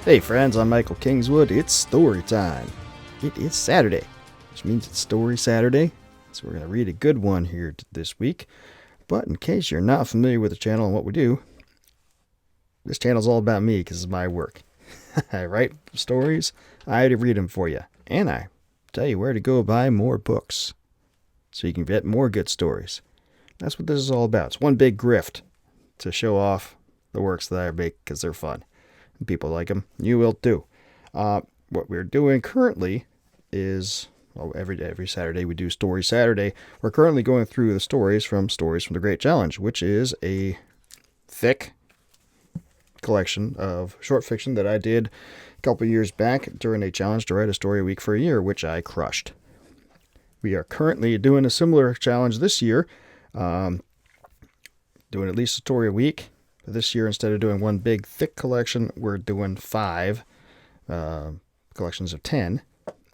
Hey friends, I'm Michael Kingswood. It's story time. It is Saturday, which means it's Story Saturday. So we're going to read a good one here this week. But in case you're not familiar with the channel and what we do, this channel's all about me because it's my work. I write stories, I read them for you, and I tell you where to go buy more books so you can get more good stories. That's what this is all about. It's one big grift to show off the works that I make because they're fun. People like them. You will too. What we're doing currently is, every Saturday we do Story Saturday. We're currently going through the Stories from the Great Challenge, which is a thick collection of short fiction that I did a couple years back during a challenge to write a story a week for a year, which I crushed. We are currently doing a similar challenge this year, doing at least a story a week. This year, instead of doing one big, thick collection, we're doing 5 collections of 10.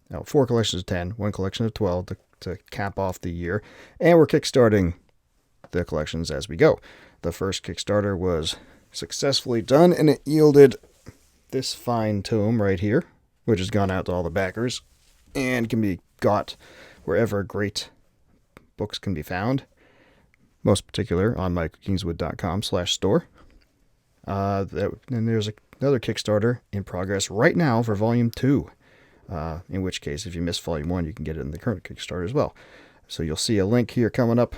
No, 4 collections of 10, 1 collection of 12 to cap off the year. And we're kickstarting the collections as we go. The first Kickstarter was successfully done, and it yielded this fine tome right here, which has gone out to all the backers and can be got wherever great books can be found. Most particular on michaelkingswood.com/store. And there's another Kickstarter in progress right now for Volume 2. In which case, if you missed Volume 1, you can get it in the current Kickstarter as well. So you'll see a link here coming up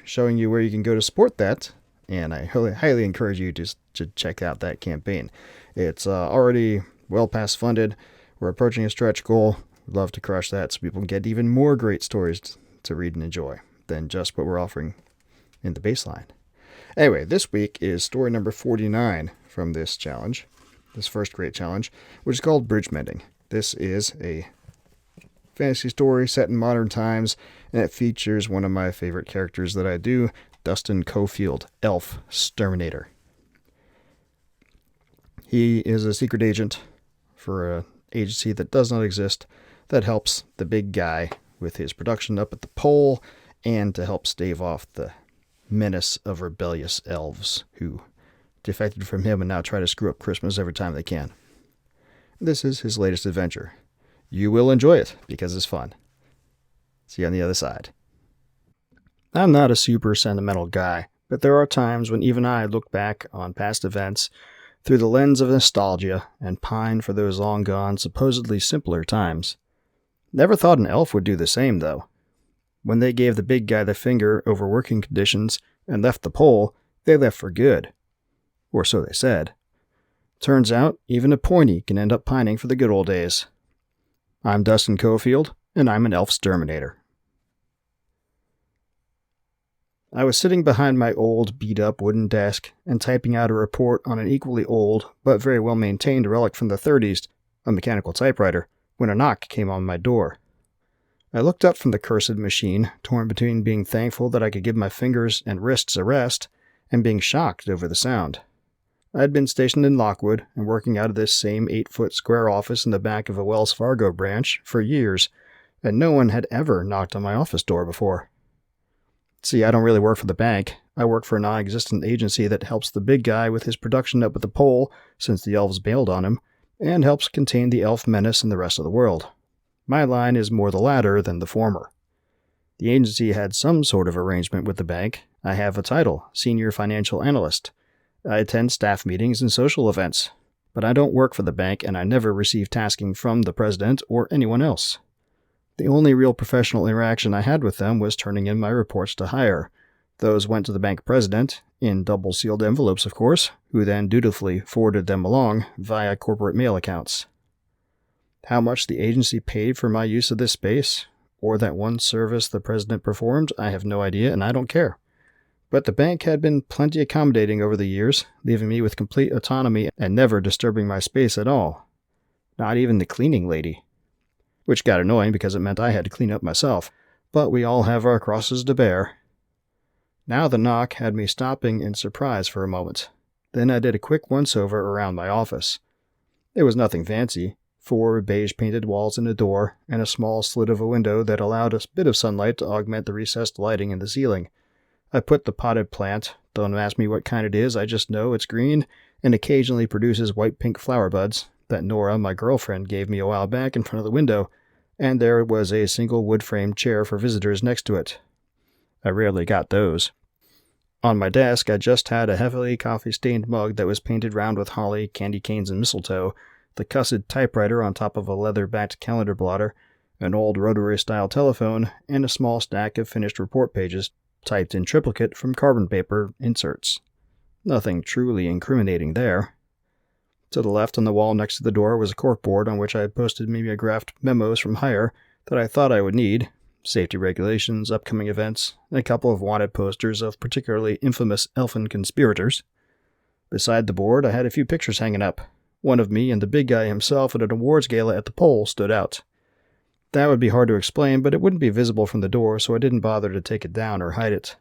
showing you where you can go to support that. And I highly encourage you to check out that campaign. It's already well past funded. We're approaching a stretch goal. We'd love to crush that so people can get even more great stories to read and enjoy than just what we're offering in the baseline. Anyway, this week is story number 49 from this challenge, this first great challenge, which is called Bridge Mending. This is a fantasy story set in modern times, and it features one of my favorite characters that I do, Dustin Cofield, Elf Sterminator. He is a secret agent for an agency that does not exist that helps the big guy with his production up at the pole and to help stave off the menace of rebellious elves who defected from him and now try to screw up Christmas every time they can. This is his latest adventure. You will enjoy it because it's fun. See you on the other side. I'm not a super sentimental guy, but there are times when even I look back on past events through the lens of nostalgia and pine for those long gone, supposedly simpler times. Never thought an elf would do the same, though. When they gave the big guy the finger over working conditions and left the pole, they left for good. Or so they said. Turns out, even a pointy can end up pining for the good old days. I'm Dustin Cofield, and I'm an elf sterminator. I was sitting behind my old, beat-up wooden desk and typing out a report on an equally old, but very well-maintained relic from the 30s, a mechanical typewriter, when a knock came on my door. I looked up from the cursed machine, torn between being thankful that I could give my fingers and wrists a rest, and being shocked over the sound. I had been stationed in Lockwood and working out of this same 8-foot square office in the back of a Wells Fargo branch for years, and no one had ever knocked on my office door before. See, I don't really work for the bank. I work for a non-existent agency that helps the big guy with his production up at the pole, since the elves bailed on him, and helps contain the elf menace in the rest of the world. My line is more the latter than the former. The agency had some sort of arrangement with the bank. I have a title, Senior Financial Analyst. I attend staff meetings and social events. But I don't work for the bank, and I never receive tasking from the president or anyone else. The only real professional interaction I had with them was turning in my reports to hire. Those went to the bank president, in double-sealed envelopes of course, who then dutifully forwarded them along via corporate mail accounts. How much the agency paid for my use of this space, or that one service the president performed, I have no idea, and I don't care. But the bank had been plenty accommodating over the years, leaving me with complete autonomy and never disturbing my space at all. Not even the cleaning lady. Which got annoying because it meant I had to clean up myself, but we all have our crosses to bear. Now the knock had me stopping in surprise for a moment. Then I did a quick once-over around my office. It was nothing fancy. 4 beige-painted walls and a door, and a small slit of a window that allowed a bit of sunlight to augment the recessed lighting in the ceiling. I put the potted plant, don't ask me what kind it is, I just know it's green, and occasionally produces white-pink flower buds, that Nora, my girlfriend, gave me a while back in front of the window, and there was a single wood-framed chair for visitors next to it. I rarely got those. On my desk, I just had a heavily coffee-stained mug that was painted round with holly, candy canes, and mistletoe, the cussed typewriter on top of a leather-backed calendar blotter, an old rotary-style telephone, and a small stack of finished report pages, typed in triplicate from carbon paper inserts. Nothing truly incriminating there. To the left on the wall next to the door was a corkboard on which I had posted mimeographed memos from hire that I thought I would need, safety regulations, upcoming events, and a couple of wanted posters of particularly infamous elfin conspirators. Beside the board, I had a few pictures hanging up. One of me and the big guy himself at an awards gala at the Pole stood out. That would be hard to explain, but it wouldn't be visible from the door, so I didn't bother to take it down or hide it.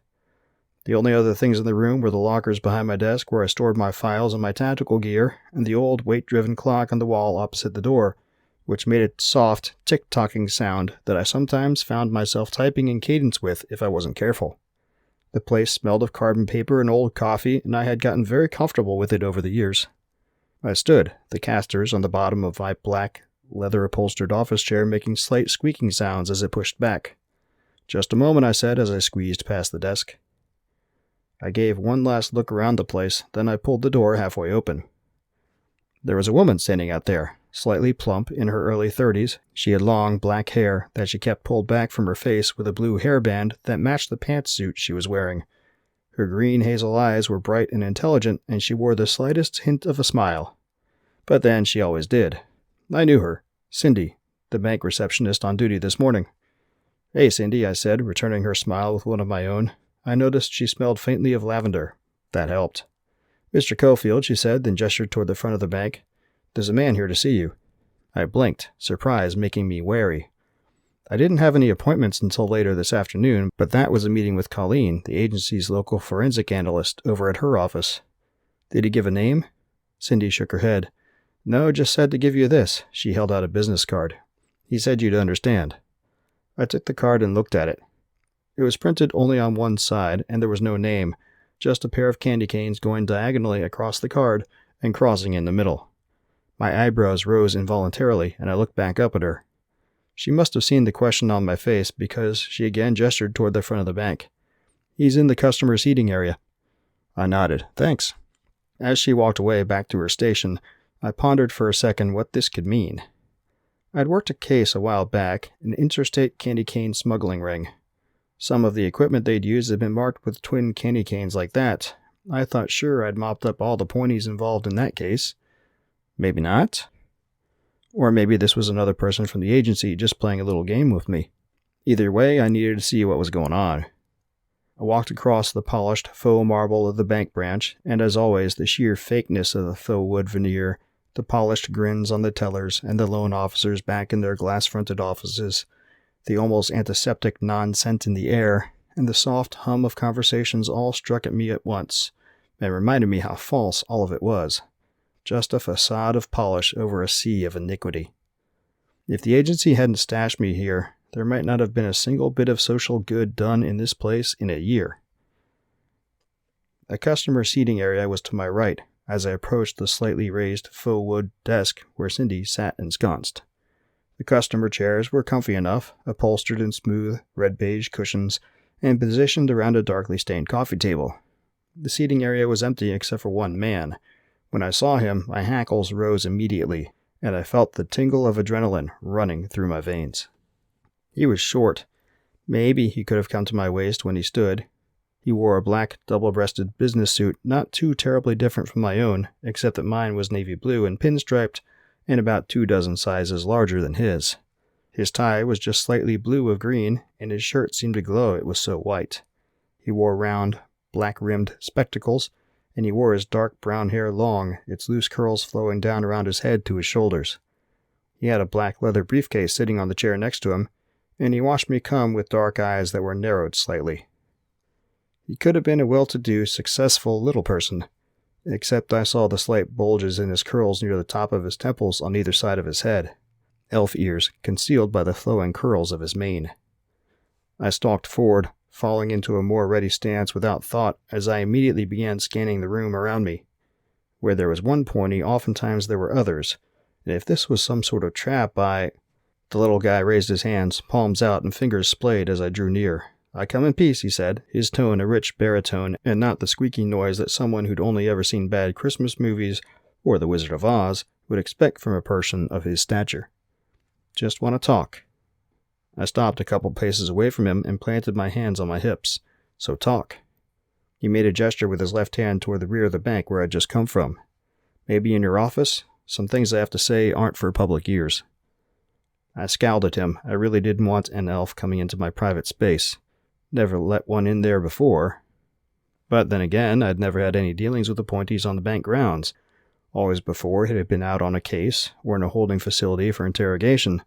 The only other things in the room were the lockers behind my desk where I stored my files and my tactical gear, and the old weight-driven clock on the wall opposite the door, which made a soft, tick-tocking sound that I sometimes found myself typing in cadence with if I wasn't careful. The place smelled of carbon paper and old coffee, and I had gotten very comfortable with it over the years. I stood, the casters on the bottom of my black, leather-upholstered office chair making slight squeaking sounds as it pushed back. "Just a moment," I said as I squeezed past the desk. I gave one last look around the place, then I pulled the door halfway open. There was a woman standing out there, slightly plump, in her early 30s. She had long, black hair that she kept pulled back from her face with a blue hairband that matched the pantsuit she was wearing. Her green hazel eyes were bright and intelligent, and she wore the slightest hint of a smile. But then she always did. I knew her. Cindy, the bank receptionist on duty this morning. "Hey, Cindy," I said, returning her smile with one of my own. I noticed she smelled faintly of lavender. That helped. "Mr. Cofield," she said, then gestured toward the front of the bank. "There's a man here to see you." I blinked, surprise making me wary. I didn't have any appointments until later this afternoon, but that was a meeting with Colleen, the agency's local forensic analyst, over at her office. "Did he give a name?" Cindy shook her head. "No, just said to give you this." She held out a business card. "He said you'd understand." I took the card and looked at it. It was printed only on one side, and there was no name, just a pair of candy canes going diagonally across the card and crossing in the middle. My eyebrows rose involuntarily, and I looked back up at her. She must have seen the question on my face, because she again gestured toward the front of the bank. "He's in the customer seating area." I nodded. "Thanks." As she walked away back to her station, I pondered for a second what this could mean. I'd worked a case a while back, an interstate candy cane smuggling ring. Some of the equipment they'd used had been marked with twin candy canes like that. I thought sure I'd mopped up all the pointies involved in that case. Maybe not. Or maybe this was another person from the agency just playing a little game with me. Either way, I needed to see what was going on. I walked across the polished faux marble of the bank branch, and as always, the sheer fakeness of the faux wood veneer, the polished grins on the tellers and the loan officers back in their glass-fronted offices, the almost antiseptic non-scent in the air, and the soft hum of conversations all struck at me at once, and reminded me how false all of it was. Just a facade of polish over a sea of iniquity. If the agency hadn't stashed me here, there might not have been a single bit of social good done in this place in a year. A customer seating area was to my right, as I approached the slightly raised faux wood desk where Cindy sat ensconced. The customer chairs were comfy enough, upholstered in smooth, red-beige cushions, and positioned around a darkly stained coffee table. The seating area was empty except for one man. When I saw him, my hackles rose immediately, and I felt the tingle of adrenaline running through my veins. He was short. Maybe he could have come to my waist when he stood. He wore a black, double-breasted business suit not too terribly different from my own, except that mine was navy blue and pinstriped, and about 24 sizes larger than his. His tie was just slightly blue of green, and his shirt seemed to glow, it was so white. He wore round, black-rimmed spectacles, and he wore his dark brown hair long, its loose curls flowing down around his head to his shoulders. He had a black leather briefcase sitting on the chair next to him, and he watched me come with dark eyes that were narrowed slightly. He could have been a well-to-do, successful little person, except I saw the slight bulges in his curls near the top of his temples on either side of his head, elf ears concealed by the flowing curls of his mane. I stalked forward, falling into a more ready stance without thought as I immediately began scanning the room around me. Where there was one pointy, oftentimes there were others, And if this was some sort of trap, The little guy raised his hands, palms out, and fingers splayed as I drew near. "I come in peace," he said, his tone a rich baritone and not the squeaky noise that someone who'd only ever seen bad Christmas movies or The Wizard of Oz would expect from a person of his stature. "Just want to talk." I stopped a couple paces away from him and planted my hands on my hips. "So talk." He made a gesture with his left hand toward the rear of the bank where I'd just come from. "Maybe in your office? Some things I have to say aren't for public ears." I scowled at him. I really didn't want an elf coming into my private space. Never let one in there before. But then again, I'd never had any dealings with appointees on the bank grounds. Always before, it had been out on a case, or in a holding facility for interrogation.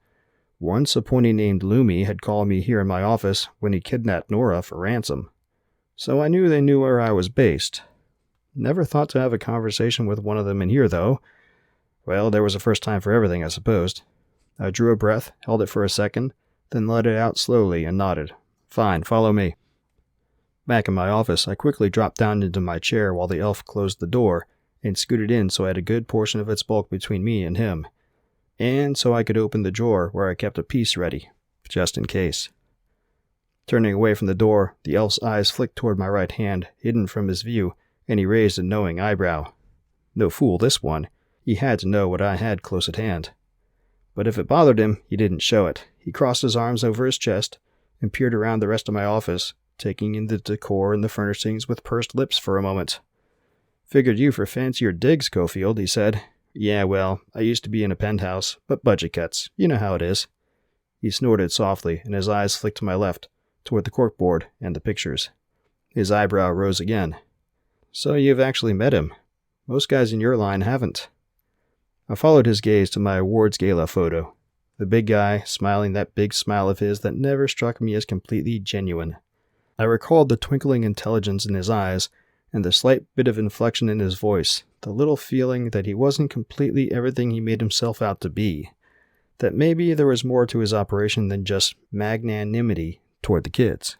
Once, a appointee named Loomy had called me here in my office when he kidnapped Nora for ransom. So I knew they knew where I was based. Never thought to have a conversation with one of them in here, though. Well, there was a first time for everything, I supposed. I drew a breath, held it for a second, then let it out slowly and nodded. "Fine, follow me." Back in my office, I quickly dropped down into my chair while the elf closed the door and scooted in so I had a good portion of its bulk between me and him. And so I could open the drawer where I kept a piece ready, just in case. Turning away from the door, the elf's eyes flicked toward my right hand, hidden from his view, and he raised a knowing eyebrow. No fool, this one. He had to know what I had close at hand. But if it bothered him, he didn't show it. He crossed his arms over his chest and peered around the rest of my office, taking in the decor and the furnishings with pursed lips for a moment. "Figured you for fancier digs, Cofield," he said. "Yeah, well, I used to be in a penthouse, but budget cuts. You know how it is." He snorted softly, and his eyes flicked to my left, toward the corkboard and the pictures. His eyebrow rose again. "So you've actually met him. Most guys in your line haven't." I followed his gaze to my awards gala photo. The big guy, smiling that big smile of his that never struck me as completely genuine. I recalled the twinkling intelligence in his eyes, and the slight bit of inflection in his voice, the little feeling that he wasn't completely everything he made himself out to be, that maybe there was more to his operation than just magnanimity toward the kids.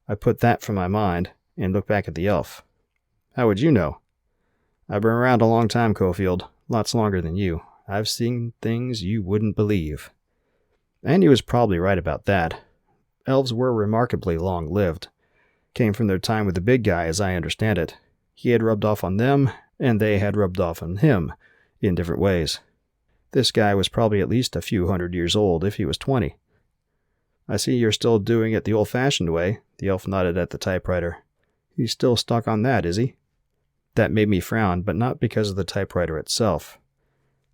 I put that from my mind, and looked back at the elf. "How would you know?" "I've been around a long time, Cofield. Lots longer than you. I've seen things you wouldn't believe." And he was probably right about that. Elves were remarkably long-lived. Came from their time with the big guy, as I understand it. He had rubbed off on them, and they had rubbed off on him, in different ways. This guy was probably at least a few 100 years old, if he was 20. "I see you're still doing it the old-fashioned way," the elf nodded at the typewriter. "He's still stuck on that, is he?" That made me frown, but not because of the typewriter itself.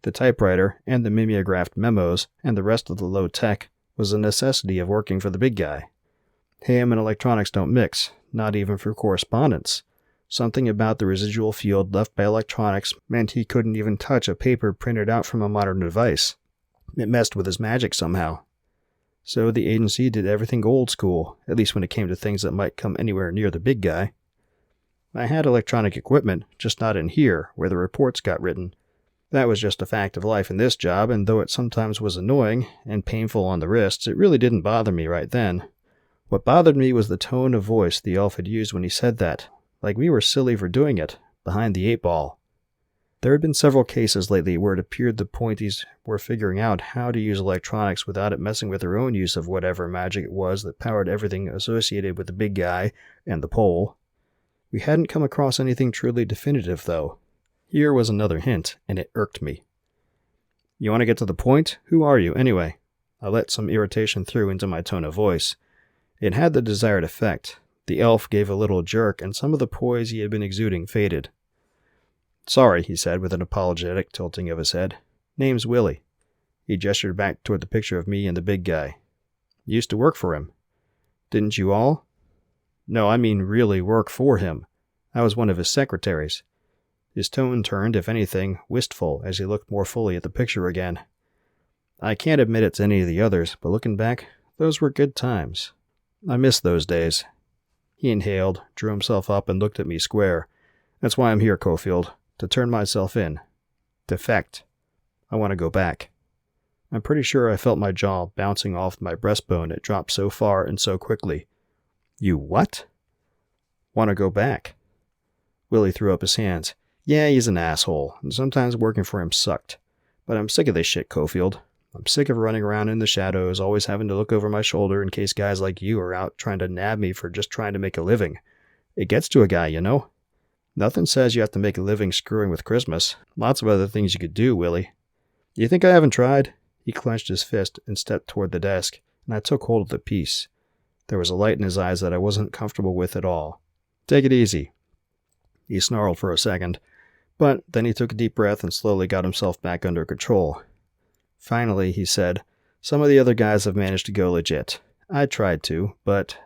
The typewriter, and the mimeographed memos, and the rest of the low tech was a necessity of working for the big guy. Ham and electronics don't mix, not even for correspondence. Something about the residual field left by electronics meant he couldn't even touch a paper printed out from a modern device. It messed with his magic somehow. So the agency did everything old school, at least when it came to things that might come anywhere near the big guy. I had electronic equipment, just not in here, where the reports got written. That was just a fact of life in this job, and though it sometimes was annoying and painful on the wrists, it really didn't bother me right then. What bothered me was the tone of voice the elf had used when he said that, like we were silly for doing it, behind the 8-ball. There had been several cases lately where it appeared the appointees were figuring out how to use electronics without it messing with their own use of whatever magic it was that powered everything associated with the big guy and the pole. We hadn't come across anything truly definitive, though. Here was another hint, and it irked me. "You want to get to the point? Who are you, anyway?" I let some irritation through into my tone of voice. It had the desired effect. The elf gave a little jerk, and some of the poise he had been exuding faded. "Sorry," he said with an apologetic tilting of his head. "Name's Willie." He gestured back toward the picture of me and the big guy. "Used to work for him." "Didn't you all?" "No, I mean really work for him. I was one of his secretaries." His tone turned, if anything, wistful as he looked more fully at the picture again. "I can't admit it to any of the others, but looking back, those were good times. I miss those days." He inhaled, drew himself up, and looked at me square. "That's why I'm here, Cofield, to turn myself in. Defect. I want to go back." I'm pretty sure I felt my jaw bouncing off my breastbone. It dropped so far and so quickly. "You what?" "Want to go back." Willie threw up his hands. "Yeah, he's an asshole, and sometimes working for him sucked. But I'm sick of this shit, Cofield. I'm sick of running around in the shadows, always having to look over my shoulder in case guys like you are out trying to nab me for just trying to make a living. It gets to a guy, you know? Nothing says you have to make a living screwing with Christmas. Lots of other things you could do, Willie. You think I haven't tried? He clenched his fist and stepped toward the desk, and I took hold of the piece. There was a light in his eyes that I wasn't comfortable with at all. Take it easy. He snarled for a second, but then he took a deep breath and slowly got himself back under control. Finally, he said, some of the other guys have managed to go legit. I tried to, but...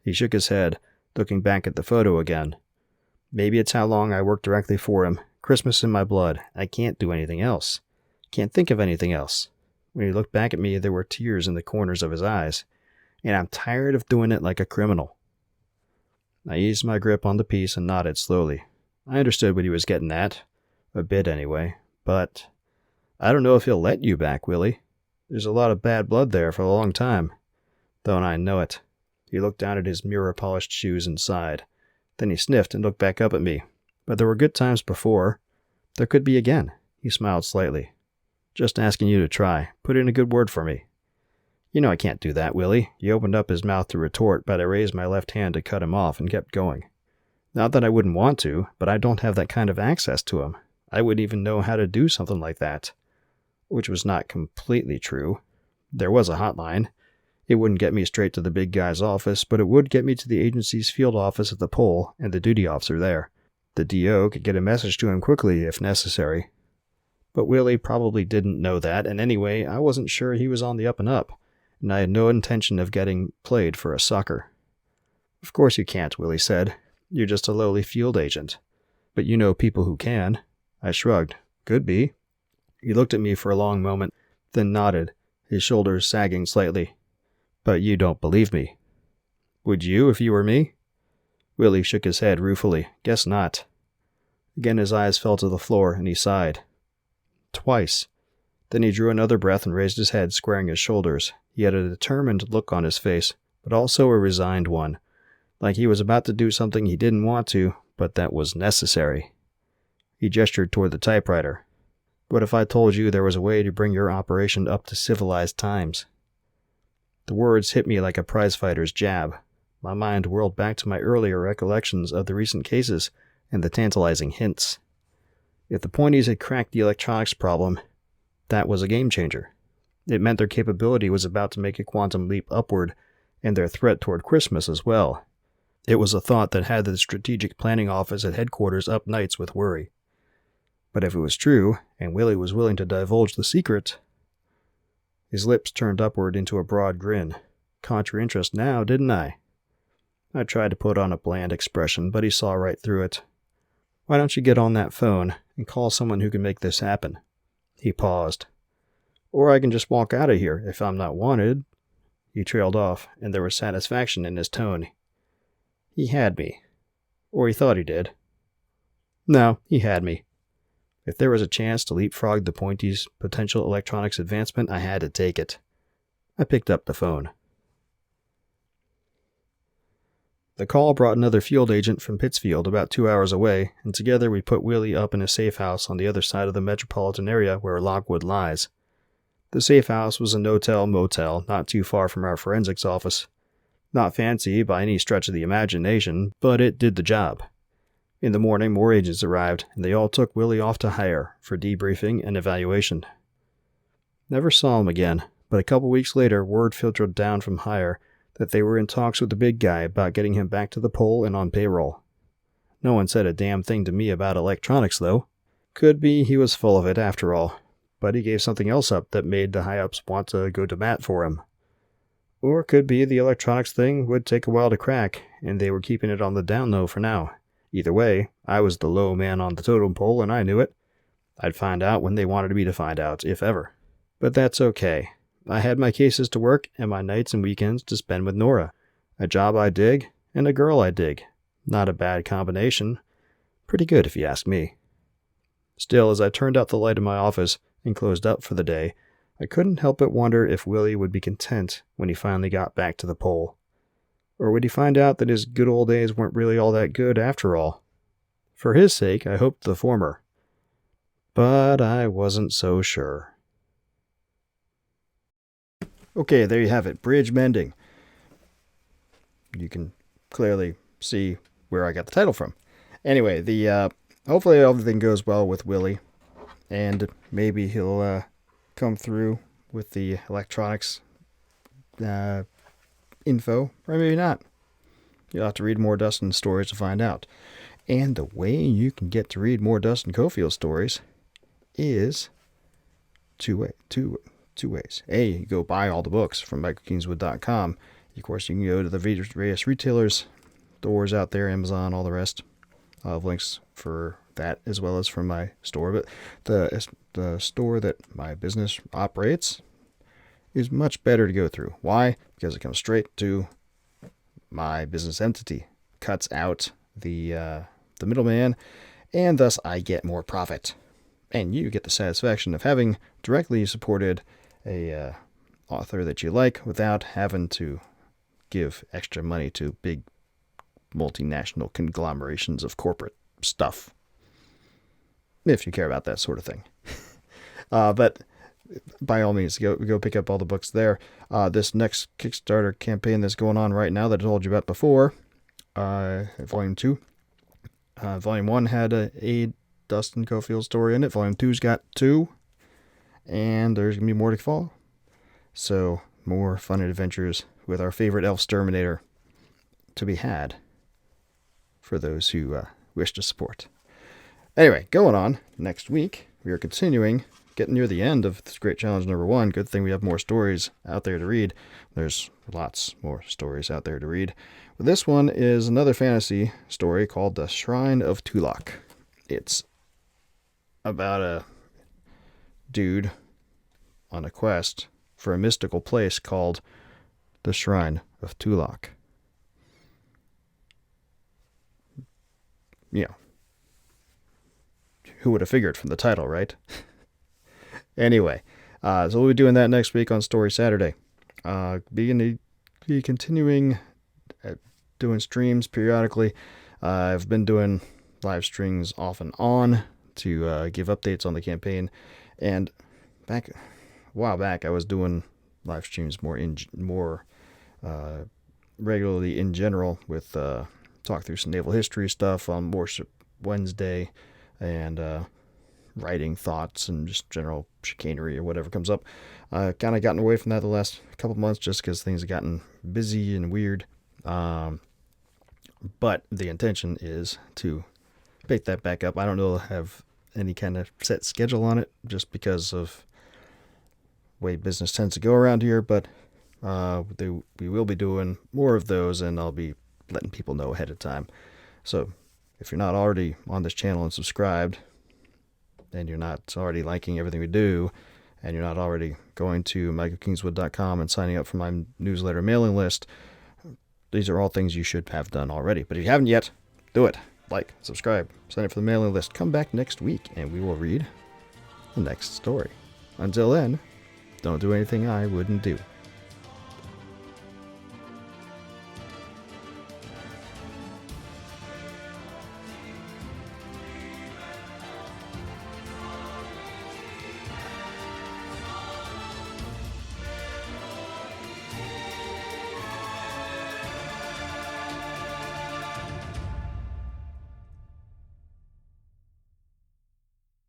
He shook his head, looking back at the photo again. Maybe it's how long I worked directly for him. Christmas in my blood. I can't do anything else. Can't think of anything else. When he looked back at me, there were tears in the corners of his eyes. And I'm tired of doing it like a criminal. I eased my grip on the piece and nodded slowly. I understood what he was getting at. A bit, anyway. But I don't know if he'll let you back, Willie. There's a lot of bad blood there for a long time. Don't I know it? He looked down at his mirror-polished shoes and sighed. Then he sniffed and looked back up at me. But there were good times before. There could be again. He smiled slightly. Just asking you to try. Put in a good word for me. You know I can't do that, Willie. He opened up his mouth to retort, but I raised my left hand to cut him off and kept going. Not that I wouldn't want to, but I don't have that kind of access to him. I wouldn't even know how to do something like that. Which was not completely true. There was a hotline. It wouldn't get me straight to the big guy's office, but it would get me to the agency's field office at the pole and the duty officer there. The DO could get a message to him quickly if necessary. But Willie probably didn't know that, and anyway, I wasn't sure he was on the up and up, and I had no intention of getting played for a sucker. Of course you can't, Willie said. You're just a lowly field agent. But you know people who can. I shrugged. Could be. He looked at me for a long moment, then nodded, his shoulders sagging slightly. But you don't believe me. Would you if you were me? Willie shook his head ruefully. Guess not. Again his eyes fell to the floor, and he sighed. Twice. Then he drew another breath and raised his head, squaring his shoulders. He had a determined look on his face, but also a resigned one, like he was about to do something he didn't want to, but that was necessary. He gestured toward the typewriter. What if I told you there was a way to bring your operation up to civilized times? The words hit me like a prizefighter's jab. My mind whirled back to my earlier recollections of the recent cases and the tantalizing hints. If the Pointies had cracked the electronics problem, that was a game changer. It meant their capability was about to make a quantum leap upward, and their threat toward Christmas as well. It was a thought that had the strategic planning office at headquarters up nights with worry. But if it was true, and Willie was willing to divulge the secret... His lips turned upward into a broad grin. Caught your interest now, didn't I? I tried to put on a bland expression, but he saw right through it. Why don't you get on that phone and call someone who can make this happen? He paused. Or I can just walk out of here if I'm not wanted. He trailed off, and there was satisfaction in his tone. He had me. Or he thought he did. No, he had me. If there was a chance to leapfrog the Pointies' potential electronics advancement, I had to take it. I picked up the phone. The call brought another field agent from Pittsfield about 2 hours away, and together we put Willie up in a safe house on the other side of the metropolitan area where Lockwood lies. The safe house was a no-tell-motel not too far from our forensics office. Not fancy by any stretch of the imagination, but it did the job. In the morning, more agents arrived, and they all took Willie off to Hire for debriefing and evaluation. Never saw him again, but a couple weeks later, word filtered down from Hire that they were in talks with the big guy about getting him back to the pole and on payroll. No one said a damn thing to me about electronics, though. Could be he was full of it after all, but he gave something else up that made the high-ups want to go to bat for him. Or could be the electronics thing would take a while to crack, and they were keeping it on the down low for now. Either way, I was the low man on the totem pole, and I knew it. I'd find out when they wanted me to find out, if ever. But that's okay. I had my cases to work, and my nights and weekends to spend with Nora. A job I dig, and a girl I dig. Not a bad combination. Pretty good, if you ask me. Still, as I turned out the light in my office and closed up for the day, I couldn't help but wonder if Willie would be content when he finally got back to the pole. Or would he find out that his good old days weren't really all that good after all? For his sake, I hoped the former. but I wasn't so sure. Okay, there you have it. Bridge Mending. You can clearly see where I got the title from. Anyway, hopefully everything goes well with Willie, and maybe he'll come through with the electronics info, or maybe not. You'll have to read more Dustin stories to find out. And the way you can get to read more Dustin Cofield stories is two ways. A, you go buy all the books from michaelkingswood.com. Of course, you can go to the various retailers, stores out there, Amazon, all the rest. I'll have links for that as well as from my store. But the store that my business operates is much better to go through. Why? Because it comes straight to my business entity, cuts out the middleman, and thus I get more profit. And you get the satisfaction of having directly supported a author that you like without having to give extra money to big multinational conglomerations of corporate stuff. If you care about that sort of thing. But by all means, go pick up all the books there. This next Kickstarter campaign that's going on right now that I told you about before, Volume 2. Volume 1 had a Dustin Cofield story in it. Volume 2's got 2. And there's going to be more to follow. So, more fun adventures with our favorite elf exterminator to be had for those who wish to support. Anyway, going on, next week, we are continuing, getting near the end of this great challenge number 1. Good thing we have more stories out there to read. There's lots more stories out there to read. But this one is another fantasy story called The Shrine of Tulak. It's about a dude on a quest for a mystical place called the Shrine of Tulak. Yeah. Who would have figured from the title, right? Anyway, so we'll be doing that next week on Story Saturday. Be continuing doing streams periodically. I've been doing live streams off and on to give updates on the campaign, and a while back I was doing live streams more regularly in general with talk through some naval history stuff on Warship Wednesday, and writing thoughts and just general chicanery or whatever comes up. Kind of gotten away from that the last couple months just because things have gotten busy and weird. But the intention is to pick that back up. I don't know if I have any kind of set schedule on it just because of the way business tends to go around here, but we will be doing more of those, and I'll be letting people know ahead of time. So if you're not already on this channel and subscribed, and you're not already liking everything we do, and you're not already going to michaelkingswood.com and signing up for my newsletter mailing list, these are all things you should have done already. But if you haven't yet, do it. Like, subscribe, sign up for the mailing list. Come back next week, and we will read the next story. Until then, don't do anything I wouldn't do.